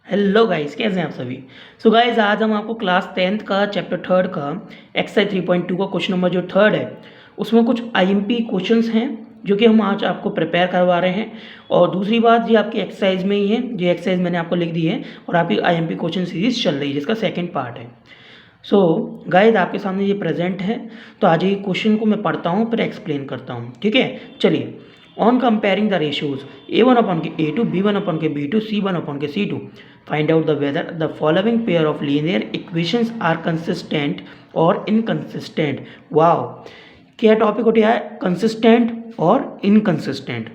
Hello guys, कैसे हैं आप सभी। सो गाइस, आज हम आपको क्लास 10th का चैप्टर 3 का एक्सरसाइज 3.2 का क्वेश्चन नंबर जो 3 है उसमें कुछ आईएमपी क्वेश्चंस हैं जो कि हम आज आपको प्रिपेयर करवा रहे हैं। और दूसरी बात, ये आपकी एक्सरसाइज में ही है, ये एक्सरसाइज मैंने आपको लिख दी है और आपकी आईएमपी क्वेश्चन सीरीज चल रही है जिसका सेकेंड पार्ट है। सो गाइस, आपके सामने ये प्रेजेंट है, तो आज ये क्वेश्चन को मैं पढ़ता हूँ फिर एक्सप्लेन करता हूँ, ठीक है। चलिए, on comparing the ratios a1 upon के a2, b1 upon के b2, c1 upon के c2, find out the whether the following pair of linear equations are consistent और inconsistent। वाओ, क्या टॉपिक उठा है, कंसिस्टेंट और इनकंसिस्टेंट।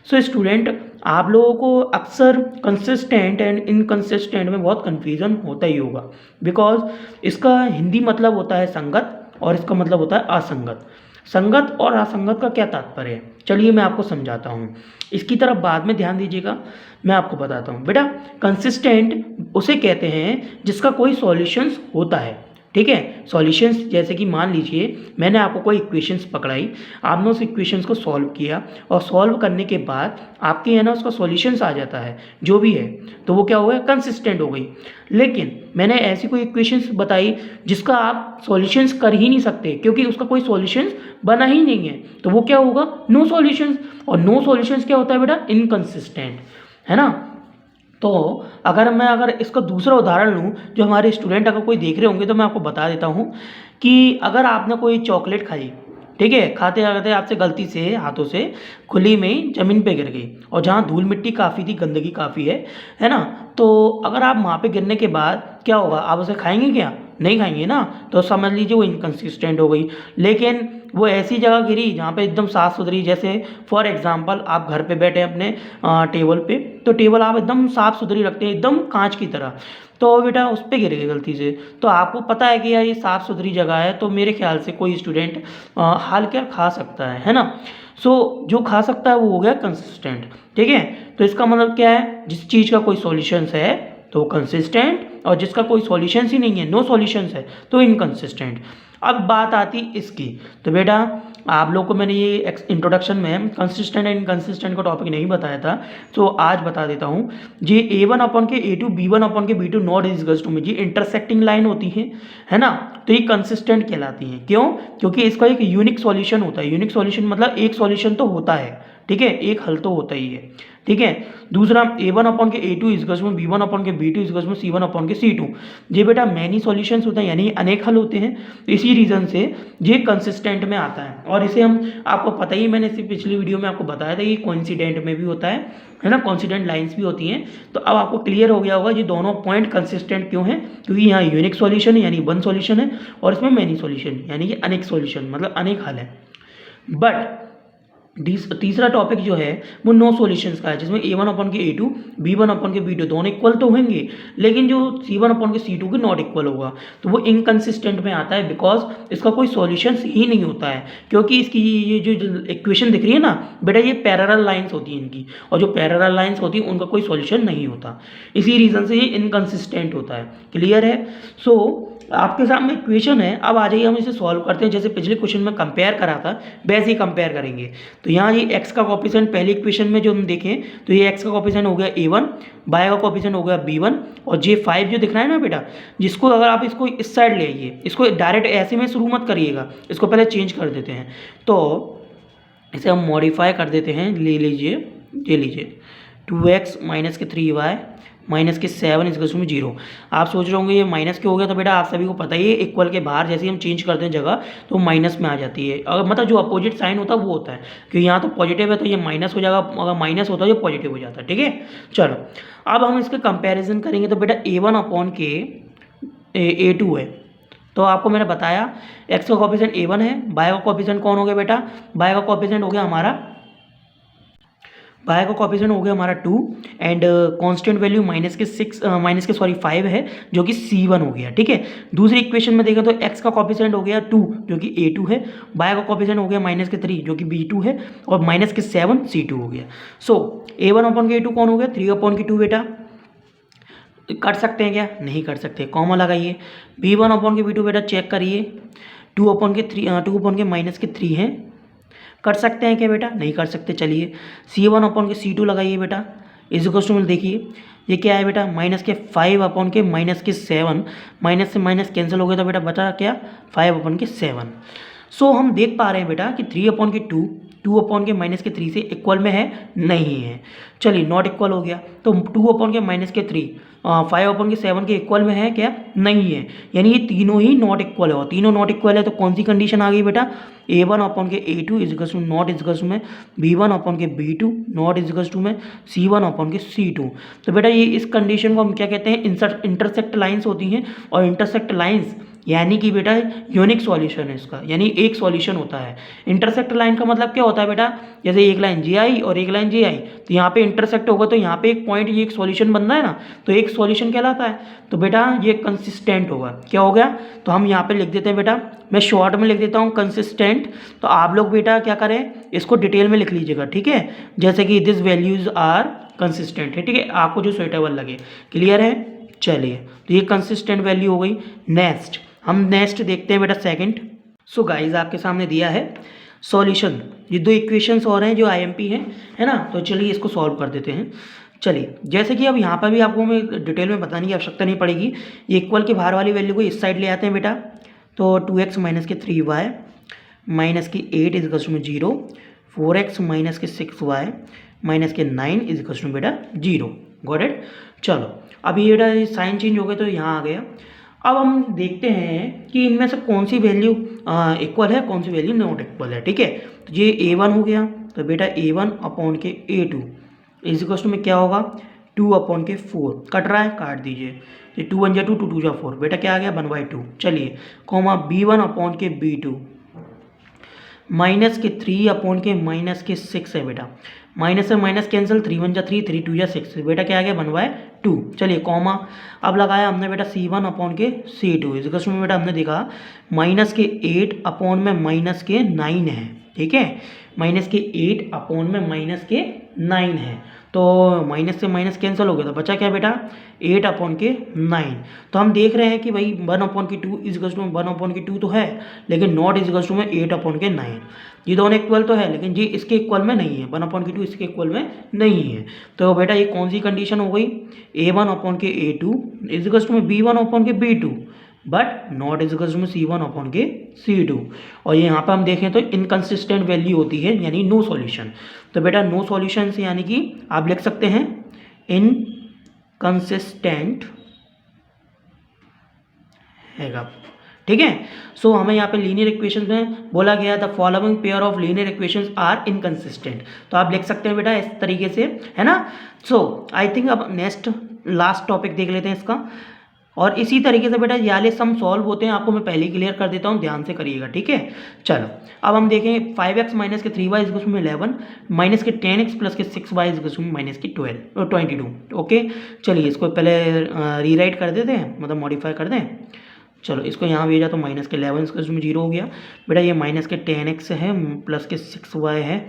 सो स्टूडेंट, आप लोगों को अक्सर कंसिस्टेंट एंड इनकंसिस्टेंट में बहुत कन्फ्यूज़न होता ही होगा, बिकॉज इसका हिंदी मतलब होता है संगत और इसका मतलब होता है असंगत। संगत और असंगत का क्या तात्पर्य है, चलिए मैं आपको समझाता हूँ। इसकी तरफ बाद में ध्यान दीजिएगा, मैं आपको बताता हूँ। बेटा, कंसिस्टेंट उसे कहते हैं जिसका कोई सॉल्यूशंस होता है, ठीक है। सॉल्यूशंस जैसे कि मान लीजिए मैंने आपको कोई इक्वेशंस पकड़ाई, आपने उस इक्वेशंस को सॉल्व किया और सॉल्व करने के बाद आपके यहाँ ना उसका सॉल्यूशंस आ जाता है जो भी है, तो वो क्या हो गया, कंसिस्टेंट हो गई। लेकिन मैंने ऐसी कोई इक्वेशंस बताई जिसका आप सॉल्यूशंस कर ही नहीं सकते क्योंकि उसका कोई सॉल्यूशंस बना ही नहीं है, तो वो क्या होगा, नो सॉल्यूशंस। और नो सॉल्यूशंस क्या होता है बेटा, इनकंसिस्टेंट, है ना। तो अगर इसका दूसरा उदाहरण लूँ, जो हमारे स्टूडेंट अगर कोई देख रहे होंगे तो मैं आपको बता देता हूँ कि अगर आपने कोई चॉकलेट खाई, ठीक है, खाते खाते आपसे गलती से हाथों से खुली में ही ज़मीन पे गिर गई और जहाँ धूल मिट्टी काफ़ी थी, गंदगी काफ़ी है ना। तो अगर आप वहाँ पे गिरने के बाद क्या होगा, आप उसे खाएंगे क्या, नहीं खाएंगे ना, तो समझ लीजिए वो इनकंसिस्टेंट हो गई। लेकिन वो ऐसी जगह गिरी जहाँ पे एकदम साफ़ सुथरी, जैसे फॉर एग्जांपल आप घर पे बैठे हैं अपने टेबल पे, तो टेबल आप एकदम साफ़ सुथरी रखते हैं एकदम कांच की तरह, तो बेटा उस पर गिर गई गलती से, तो आपको पता है कि यार ये साफ़ सुथरी जगह है, तो मेरे ख्याल से कोई स्टूडेंट हाल क्या खा सकता है ना। सो जो खा सकता है वो हो गया कंसिस्टेंट, ठीक है। तो इसका मतलब क्या है, जिस चीज़ का कोई सॉल्यूशंस है तो कंसिस्टेंट, और जिसका कोई सॉल्यूशंस ही नहीं है, नो सॉल्यूशंस है, तो इनकंसिस्टेंट। अब बात आती इसकी, तो बेटा आप लोग को मैंने ये इंट्रोडक्शन में कंसिस्टेंट एंड इनकंसिस्टेंट का टॉपिक नहीं बताया था, तो आज बता देता हूँ। जी a1 अपॉन के a2, b1 अपॉन के b2 not is equals to में जी इंटरसेक्टिंग लाइन होती है ना, तो ये कंसिस्टेंट कहलाती हैं। क्यों, क्योंकि इसका एक यूनिक सॉल्यूशन होता है। यूनिक सॉल्यूशन मतलब एक सॉल्यूशन तो होता है, ठीक है, एक हल तो होता ही है, ठीक है। दूसरा a1 अपॉन के a2 इजगस में b1 अपॉन के b2 इजगस में c1 अपॉन के c2, ये बेटा मैनी सॉल्यूशंस होते हैं, यानी अनेक हल होते हैं, तो इसी रीज़न से ये कंसिस्टेंट में आता है। और इसे हम, आपको पता ही, मैंने इसी पिछली वीडियो में आपको बताया था कि कोइंसिडेंट में भी होता है ना, कोइंसिडेंट लाइंस भी होती हैं। तो अब आपको क्लियर हो गया होगा ये दोनों पॉइंट कंसिस्टेंट क्यों हैं, क्योंकि यहाँ यूनिक सॉल्यूशन है यानी वन सॉल्यूशन है, और इसमें मैनी सॉल्यूशन यानी कि अनेक सॉल्यूशन मतलब अनेक हल है। बट तीसरा टॉपिक जो है वो नो सॉल्यूशंस का है, जिसमें a1 अपॉन के a2, b1 अपॉन के b2 दोनों इक्वल तो होंगे, लेकिन जो c1 अपॉन के c2 के नॉट इक्वल होगा, तो वो इनकंसिस्टेंट में आता है, बिकॉज इसका कोई सॉल्यूशंस ही नहीं होता है। क्योंकि इसकी ये जो इक्वेशन दिख रही है ना बेटा, ये पैरेलल लाइंस होती हैं इनकी, और जो पैरेलल लाइंस होती हैं उनका कोई सॉल्यूशन नहीं होता, इसी रीज़न से ये इनकंसिस्टेंट होता है। क्लियर है। सो आपके सामने इक्वेशन है, अब आ जाइए हम इसे सॉल्व करते हैं। जैसे पिछले क्वेश्चन में कंपेयर करा था वैसे ही कंपेयर करेंगे। तो यहाँ ये x का कोफिशिएंट पहले इक्वेशन में जो हम देखें, तो ये x का कोफिशिएंट हो गया a1, y का कोफिशिएंट हो गया b1, और j5 जो दिख रहा है ना बेटा, जिसको अगर आप इसको इस साइड ले आइए, इसको डायरेक्ट ऐसे में शुरू मत करिएगा, इसको पहले चेंज कर देते हैं। तो इसे हम मॉडिफाई कर देते हैं, ले लीजिए 2x माइनस के 3y माइनस के 7 इक्वल्स टू 0। आप सोच रहे होंगे ये माइनस क्यों हो गया, तो बेटा आप सभी को पता ही है इक्वल के बाहर जैसे ही हम चेंज करते हैं जगह तो माइनस में आ जाती है। अगर मतलब जो अपोजिट साइन होता है वो होता है, क्योंकि यहाँ तो पॉजिटिव है तो ये माइनस हो जाएगा, अगर माइनस होता है ये पॉजिटिव हो जाता है, ठीक है। चलो अब हम इसके कंपेरिजन करेंगे, तो बेटा a1 अपॉन के a2 है, तो आपको मैंने बताया x का कोफिशिएंट a1 है, y का कोफिशिएंट कौन हो गया बेटा, y का कोफिशिएंट हो गया हमारा 2, एंड कांस्टेंट वैल्यू माइनस के 5 है जो कि c1 हो गया, ठीक है। दूसरी इक्वेशन में देखें तो x का कोफिशिएंट हो गया 2 जो कि a2 है, y का कोफिशिएंट हो गया माइनस के 3 जो कि b2 है, और माइनस के 7 c2 हो गया। सो a1 अपॉन के a2 कौन हो गया, 3 अपॉन के 2 बेटा। कर सकते हैं क्या, नहीं कर सकते, कॉमा लगाइए। b1 अपॉन के b2 बेटा चेक करिए, 2 अपॉन के माइनस के 3 है, कर सकते हैं क्या बेटा, नहीं कर सकते। चलिए c1 अपॉन के c2 लगाइए बेटा, इज इक्वल टू देखिए ये क्या है बेटा, माइनस के 5 अपॉन के माइनस के 7, माइनस से माइनस कैंसिल हो गया तो बेटा बचा क्या, 5 अपॉन के 7। सो हम देख पा रहे हैं बेटा कि 3 अपॉन के 2, 2 अपॉन के माइनस के 3 से इक्वल में है, नहीं है। चलिए नॉट इक्वल हो गया, तो 2 अपॉन के माइनस के 3 5 अपॉन के 7 के इक्वल में है क्या, नहीं है। यानी ये तीनों ही नॉट इक्वल है, और तीनों नॉट इक्वल है तो कौन सी कंडीशन आ गई बेटा, A1 अपॉन के A2 equals to not equals में B1 अपॉन के B2 नॉट इजकल्स टू में C1 अपॉन के C2। तो बेटा ये इस कंडीशन को हम क्या कहते हैं, इंटरसेक्ट लाइन्स होती हैं, और इंटरसेक्ट लाइन्स यानी कि बेटा यूनिक सॉल्यूशन है इसका, यानी एक सॉल्यूशन होता है। इंटरसेक्ट लाइन का मतलब क्या होता है बेटा, जैसे एक लाइन जे आई और एक लाइन जे आई, तो यहाँ पे इंटरसेक्ट होगा तो यहाँ पे एक पॉइंट, ये एक सॉल्यूशन बन रहा है ना, तो एक सॉल्यूशन कहलाता है। तो बेटा ये कंसिस्टेंट होगा, क्या हो गया, तो हम यहाँ पे लिख देते हैं बेटा, मैं शॉर्ट में लिख देता हूँ कंसिस्टेंट। तो आप लोग बेटा क्या करें, इसको डिटेल में लिख लीजिएगा, ठीक है, जैसे कि दिस वैल्यूज आर कंसिस्टेंट है, ठीक है, आपको जो सुइटेबल लगे। क्लियर है, चलिए तो ये कंसिस्टेंट वैल्यू हो गई। नेक्स्ट हम नेक्स्ट देखते हैं बेटा सेकंड। सो गाइस आपके सामने दिया है सॉल्यूशन, ये दो इक्वेशंस और हैं जो आईएमपी हैं, है ना, तो चलिए इसको सॉल्व कर देते हैं। चलिए जैसे कि अब यहाँ पर भी आपको मैं डिटेल में बताने की आवश्यकता नहीं पड़ेगी, ये इक्वल के बाहर वाली वैल्यू को इस साइड ले आते हैं बेटा, तो 2x माइनस के 3y माइनस की 8 इजकल्स टू में 0, 4x माइनस के 6y माइनस के 9 इजकल्स टू बेटा 0। Got it. चलो अब ये बेटा साइन चेंज हो गया तो यहाँ आ गया। अब हम देखते हैं कि इनमें से कौन सी वैल्यू इक्वल है, कौन सी वैल्यू नॉट इक्वल है, ठीक है। तो ये A1 हो गया, तो बेटा A1 अपॉन के A2 इजकल्स टू में क्या होगा, 2 अपॉन के 4, कट रहा है काट दीजिए, ये 2 1 जा 2 2 2 जा 4, बेटा क्या आ गया 1/2। चलिए कॉमा B1 अपॉन के B2 माइनस के 3 अपॉन के माइनस के 6 है बेटा, माइनस से माइनस कैंसिल, 3 1 जा 3 3 2 जा 6, बेटा क्या आ गया 1/2। चलिए कॉमा अब लगाया हमने बेटा C1 अपॉन के C2 इस में बेटा हमने देखा माइनस के 8 अपॉन में माइनस के 9 है, ठीक है, माइनस के 8 अपॉन में माइनस के 9 है, तो माइनस से माइनस कैंसिल हो गया, तो बचा क्या बेटा 8 अपॉन के 9। तो हम देख रहे हैं कि भाई 1 अपॉन की 2 इजकल्स टू 1 अपॉन की 2 तो है, लेकिन नॉट इजकल्स टू में 8 अपॉन के 9, ये दोनों इक्वल तो है लेकिन ये इसके इक्वल में नहीं है, 1 अपॉन की 2 इसके इक्वल में नहीं है। तो बेटा ये कौन सी कंडीशन हो गई, A1 अपॉन के A2 इजकल्स टू में B1 अपॉन के B2 but not equals to में C1 अपॉन के C2। और ये यहाँ पर हम देखें तो इनकंसिस्टेंट वैल्यू होती है, यानी नो सॉल्यूशन। तो बेटा नो सॉल्यूशन से यानी कि आप लिख सकते हैं इनकंसिस्टेंट हैगा, ठीक है। सो हमें यहाँ पे लीनियर इक्वेशंस में बोला गया the following pair of linear equations are inconsistent, तो आप लिख सकते हैं बेटा इस तरीके से, है ना। सो आई थिंक अब नेक्स्ट लास्ट टॉपिक देख लेते हैं इसका, और इसी तरीके से बेटा ये वाले सम सॉल्व होते हैं, आपको मैं पहले ही क्लियर कर देता हूँ, ध्यान से करिएगा, ठीक है। चलो अब हम देखें 5x माइनस के 3y इजकल्स में 11 माइनस के 10x प्लस के 6y इजकल्स में माइनस के 22। ओके चलिए इसको पहले रीराइट कर देते हैं, मतलब मॉडिफाई कर दें। चलो इसको यहाँ भेजा तो माइनस के 11 इजकल्स में 0 हो गया बेटा, ये माइनस के 10x है प्लस के 6y है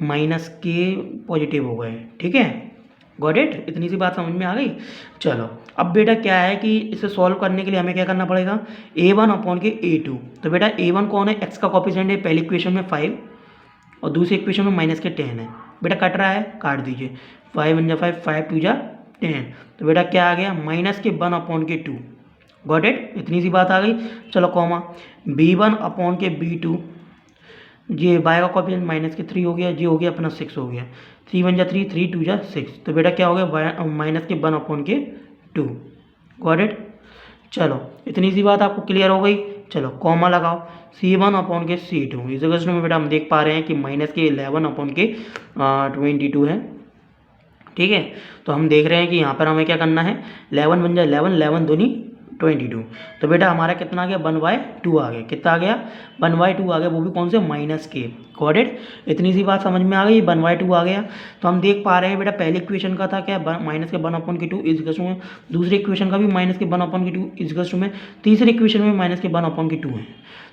माइनस के पॉजिटिव हो गए, ठीक है। गॉट इट, इतनी सी बात समझ में आ गई। चलो अब बेटा क्या है कि इसे सॉल्व करने के लिए हमें क्या करना पड़ेगा, A1 अपॉन के A2, तो बेटा A1 कौन है, x का कॉफिशिएंट है, पहली इक्वेशन में 5 और दूसरी इक्वेशन में माइनस के 10 है, बेटा कट रहा है काट दीजिए, 5 1 जा 5 5 2 जा 10, तो बेटा क्या आ गया माइनस के 1 अपॉन के 2। गॉट इट, इतनी सी बात आ गई। चलो कॉमा B1 अपॉन के B2, ये बाय का कॉफिशिएंट माइनस के 3 हो गया, ये हो गया अपना 6 हो गया, 3 1 जा 3 3 2 जा 6, तो बेटा क्या हो गया माइनस के 1 अपॉन के 2। गॉट इट, चलो इतनी सी बात आपको क्लियर हो गई। चलो कॉमा लगाओ C1 अपॉन के C2 इस क्वेश्चन में बेटा हम देख पा रहे हैं कि माइनस के 11 अपॉन के 22 है, ठीक है। तो हम देख रहे हैं कि यहाँ पर हमें क्या करना है, 11 1 जा 11 11 दूनी 22, तो बेटा हमारा कितना आ गया 1/2 आ गया, कितना आ गया 1/2 आ गया, वो भी कौन से माइनस के। गॉट इट, इतनी सी बात समझ में आ गई, 1/2 आ गया। तो हम देख पा रहे हैं बेटा पहले इक्वेशन का था क्या माइनस के 1 अपॉन के 2 इजकल्स में, दूसरी इक्वेशन का भी माइनस के 1 अपॉन के 2 इजकल्स में, तीसरी इक्वेशन में माइनस के 1 अपॉन के 2 है।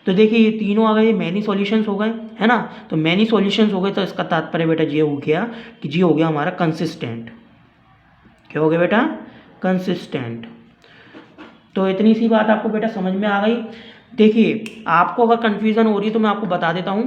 तो देखिए ये तीनों आ गए, ये मैनी सॉल्यूशंस हो गए, है ना। तो मैनी सॉल्यूशंस हो गए तो इसका तात्पर्य बेटा ये हो गया कि ये हो गया हमारा कंसिस्टेंट। क्या हो गया बेटा, कंसिस्टेंट। तो इतनी सी बात आपको बेटा समझ में आ गई। देखिए आपको अगर कन्फ्यूज़न हो रही है तो मैं आपको बता देता हूँ,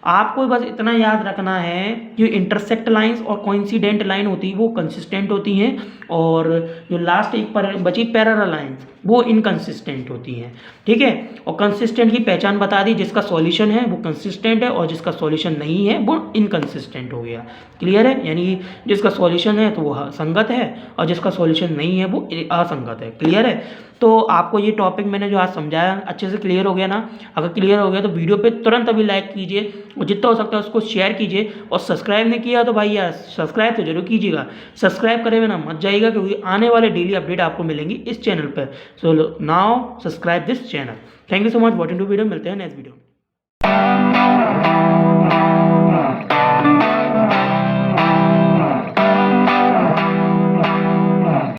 आपको बस इतना याद रखना है जो इंटरसेक्ट लाइंस और कोइंसिडेंट लाइन होती है वो कंसिस्टेंट होती हैं, और जो लास्ट एक पर बची पैरेलल लाइंस वो इनकंसिस्टेंट होती हैं। ठीक है, और कंसिस्टेंट की पहचान बता दी, जिसका सॉल्यूशन है वो कंसिस्टेंट है और जिसका सॉल्यूशन नहीं है वो इनकंसिस्टेंट हो गया। क्लियर है, यानी जिसका सॉल्यूशन है तो वो संगत है और जिसका सॉल्यूशन नहीं है वो असंगत है। क्लियर है, तो आपको ये टॉपिक मैंने जो आज समझाया अच्छे से क्लियर हो गया ना? अगर क्लियर हो गया तो वीडियो पे तुरंत अभी लाइक कीजिए और जितना हो सकता है उसको शेयर कीजिए, और सब्सक्राइब नहीं किया तो भाई यार सब्सक्राइब तो जरूर कीजिएगा। सब्सक्राइब करे बिना मत जाइएगा, क्योंकि आने वाले डेली अपडेट आपको मिलेंगी इस चैनल पर। So now subscribe this channel. Thank you so much watching to video. मिलते हैं नेक्स्ट वीडियो।